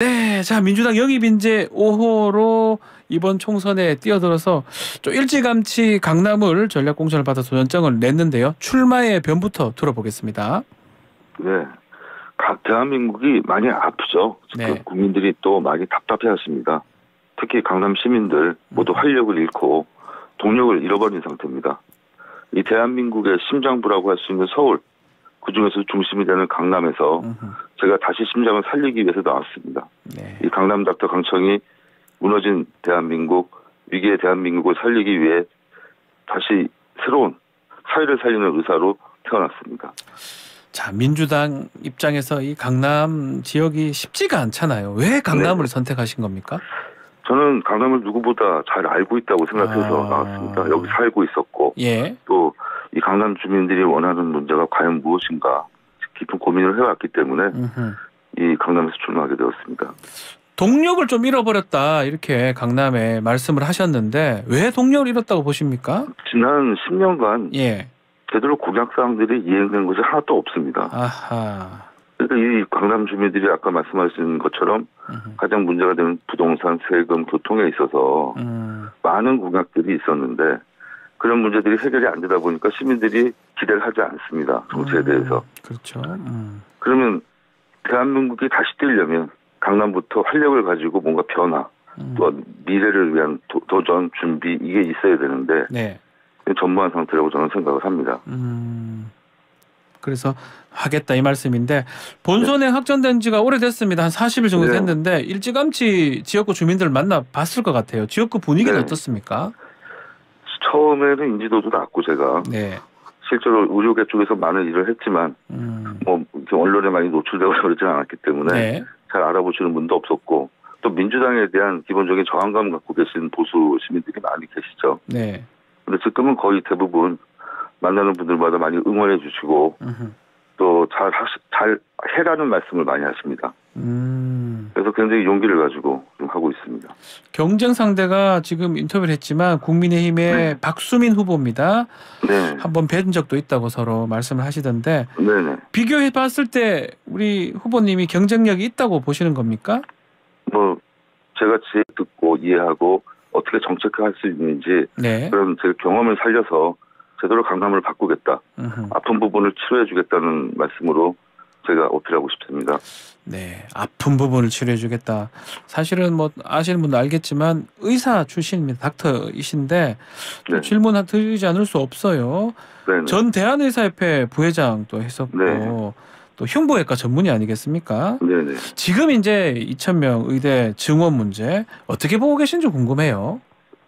네, 자 민주당 영입인재 5호로 이번 총선에 뛰어들어서 좀 일찌감치 강남을 전략공천을 받아 도전장을 냈는데요. 출마의 변부터 들어보겠습니다. 네. 대한민국이 많이 아프죠. 지금 네. 국민들이 또 많이 답답해하십니다. 특히 강남 시민들 모두 활력을 잃고 동력을 잃어버린 상태입니다. 이 대한민국의 심장부라고 할 수 있는 서울, 그중에서 중심이 되는 강남에서 제가 다시 심장을 살리기 위해서 나왔습니다. 네. 이 강남 닥터 강청이 무너진 대한민국, 위기의 대한민국을 살리기 위해 다시 새로운 사회를 살리는 의사로 태어났습니다. 자, 민주당 입장에서 이 강남 지역이 쉽지가 않잖아요. 왜 강남을 선택하신 겁니까? 저는 강남을 누구보다 잘 알고 있다고 생각해서 나왔습니다. 여기 살고 있었고, 예. 또 이 강남 주민들이 원하는 문제가 과연 무엇인가 깊은 고민을 해왔기 때문에 이 강남에서 출마하게 되었습니다. 동력을 좀 잃어버렸다 이렇게 강남에 말씀을 하셨는데 왜 동력을 잃었다고 보십니까? 지난 10년간 예. 제대로 공약사항들이 이행된 것이 하나도 없습니다. 아하. 그러니까 이 강남 주민들이 아까 말씀하신 것처럼 가장 문제가 되는 부동산, 세금, 교통에 있어서 많은 공약들이 있었는데 그런 문제들이 해결이 안 되다 보니까 시민들이 기대를 하지 않습니다. 정치에 대해서. 그렇죠. 그러면 대한민국이 다시 뛰려면 강남부터 활력을 가지고 뭔가 변화, 또 미래를 위한 도전, 준비 이게 있어야 되는데 네. 전무한 상태라고 저는 생각을 합니다. 그래서 하겠다 이 말씀인데 본선에 확정된 지가 오래됐습니다. 한 40일 정도 됐는데 일찌감치 지역구 주민들을 만나봤을 것 같아요. 지역구 분위기는 어떻습니까? 처음에는 인지도도 낮고 제가 실제로 의료계 쪽에서 많은 일을 했지만 뭐 이렇게 언론에 많이 노출되고 그러지 않았기 때문에 잘 알아보시는 분도 없었고 또 민주당에 대한 기본적인 저항감 갖고 계신 보수 시민들이 많이 계시죠. 네. 근데 지금은 거의 대부분 만나는 분들마다 많이 응원해 주시고 또 잘 해라는 말씀을 많이 하십니다. 그래서 굉장히 용기를 가지고 좀 하고 있습니다. 경쟁 상대가 지금 인터뷰를 했지만 국민의힘의 박수민 후보입니다. 네. 한번 뵌 적도 있다고 서로 말씀을 하시던데 비교해 봤을 때 우리 후보님이 경쟁력이 있다고 보시는 겁니까? 뭐 제가 듣고 이해하고 어떻게 정책화할 수 있는지 그런 제 경험을 살려서 제대로 강남을 바꾸겠다. 아픈 부분을 치료해 주겠다는 말씀으로 제가 어필하고 싶습니다. 네, 아픈 부분을 치료해 주겠다. 사실은 뭐 아시는 분도 알겠지만 의사 출신입니다. 닥터이신데 또 질문 드리지 않을 수 없어요. 전 대한의사협회 부회장도 했었고 또 흉부외과 전문의 아니겠습니까? 지금 이제 2,000명 의대 증원 문제 어떻게 보고 계신지 궁금해요.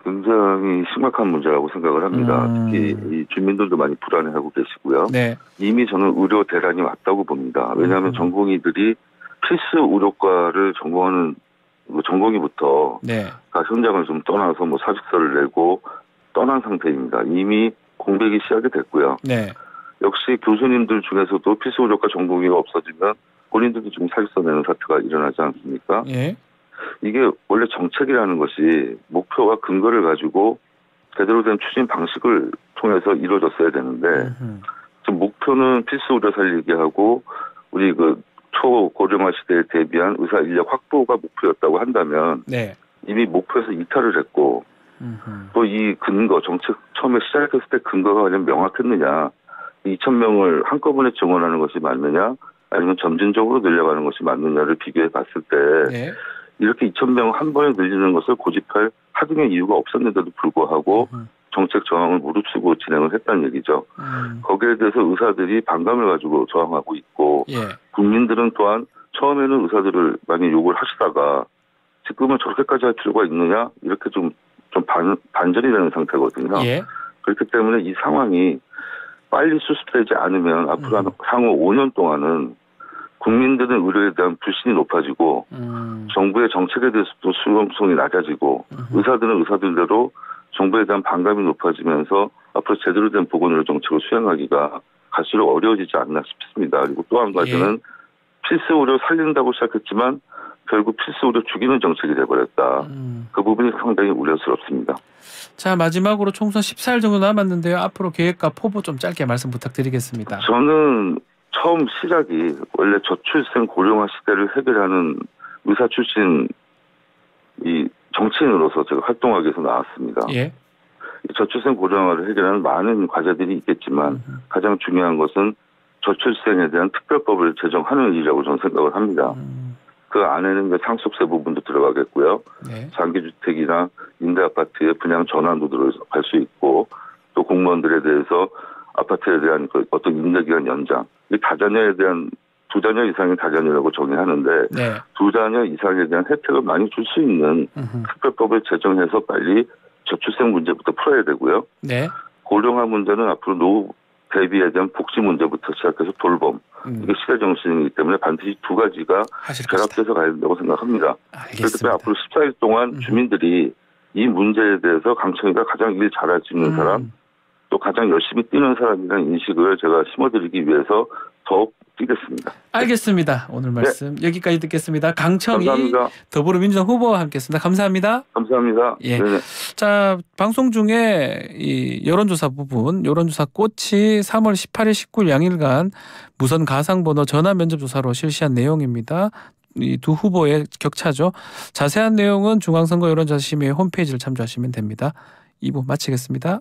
굉장히 심각한 문제라고 생각을 합니다. 특히 이 주민들도 많이 불안해하고 계시고요. 이미 저는 의료 대란이 왔다고 봅니다. 왜냐하면 전공의들이 필수 의료과를 전공하는 전공의부터 다 현장을 좀 떠나서 뭐 사직서를 내고 떠난 상태입니다. 이미 공백이 시작이 됐고요. 역시 교수님들 중에서도 필수 의료과 전공의가 없어지면 본인들도 지금 사직서 내는 사태가 일어나지 않습니까? 이게 원래 정책이라는 것이 목표와 근거를 가지고 제대로 된 추진 방식을 통해서 이루어졌어야 되는데 지금 목표는 필수 의료 살리기 하고 우리 그 초고령화 시대에 대비한 의사 인력 확보가 목표였다고 한다면 이미 목표에서 이탈을 했고 또 이 근거 정책 처음에 시작했을 때 근거가 과연 명확했느냐 2,000명을 한꺼번에 증원하는 것이 맞느냐 아니면 점진적으로 늘려가는 것이 맞느냐를 비교해 봤을 때 이렇게 2,000명 한 번에 늘리는 것을 고집할 하등의 이유가 없었는데도 불구하고 정책 저항을 무릅쓰고 진행을 했다는 얘기죠. 거기에 대해서 의사들이 반감을 가지고 저항하고 있고 국민들은 또한 처음에는 의사들을 많이 욕을 하시다가 지금은 저렇게까지 할 필요가 있느냐 이렇게 좀 반전이 되는 상태거든요. 그렇기 때문에 이 상황이 빨리 수습되지 않으면 앞으로 향후 5년 동안은 국민들은 의료에 대한 불신이 높아지고 정부의 정책에 대해서도 수용성이 낮아지고 의사들은 의사들대로 정부에 대한 반감이 높아지면서 앞으로 제대로 된 보건의료 정책을 수행하기가 갈수록 어려워지지 않나 싶습니다. 그리고 또 한 가지는 필수 의료 살린다고 시작했지만 결국 필수 의료 죽이는 정책이 돼버렸다. 그 부분이 상당히 우려스럽습니다. 자, 마지막으로 총선 14일 정도 남았는데요. 앞으로 계획과 포부 좀 짧게 말씀 부탁드리겠습니다. 저는 처음 시작이 원래 저출생 고령화 시대를 해결하는 의사 출신 이 정치인으로서 제가 활동하기 위해서 나왔습니다. 예. 저출생 고령화를 해결하는 많은 과제들이 있겠지만 가장 중요한 것은 저출생에 대한 특별법을 제정하는 일이라고 저는 생각을 합니다. 그 안에는 상속세 부분도 들어가겠고요. 네. 장기주택이나 임대아파트의 분양 전환도 들어갈 수 있고 또 공무원들에 대해서 아파트에 대한 어떤 임대기간 연장, 다자녀에 대한 2자녀 이상의 다자녀라고 정의하는데 네. 2자녀 이상에 대한 혜택을 많이 줄 수 있는 특별법을 제정해서 빨리 저출생 문제부터 풀어야 되고요. 네. 고령화 문제는 앞으로 노후 대비에 대한 복지 문제부터 시작해서 돌봄. 이게 시대 정신이기 때문에 반드시 두 가지가 결합돼서 가야 된다고 생각합니다. 그렇기 때문에 앞으로 14일 동안 주민들이 이 문제에 대해서 강청이가 가장 일 잘할 수 있는 사람, 또 가장 열심히 뛰는 사람이라는 인식을 제가 심어드리기 위해서 더욱 뛰겠습니다. 알겠습니다. 오늘 말씀 여기까지 듣겠습니다. 강청희 감사합니다. 더불어민주당 후보와 함께했습니다. 감사합니다. 감사합니다. 예. 자, 방송 중에 이 여론조사 부분, 여론조사 꽃이 3월 18일, 19일 양일간 무선 가상번호 전화 면접 조사로 실시한 내용입니다. 이 두 후보의 격차죠. 자세한 내용은 중앙선거 여론조사심의 홈페이지를 참조하시면 됩니다. 2부 마치겠습니다.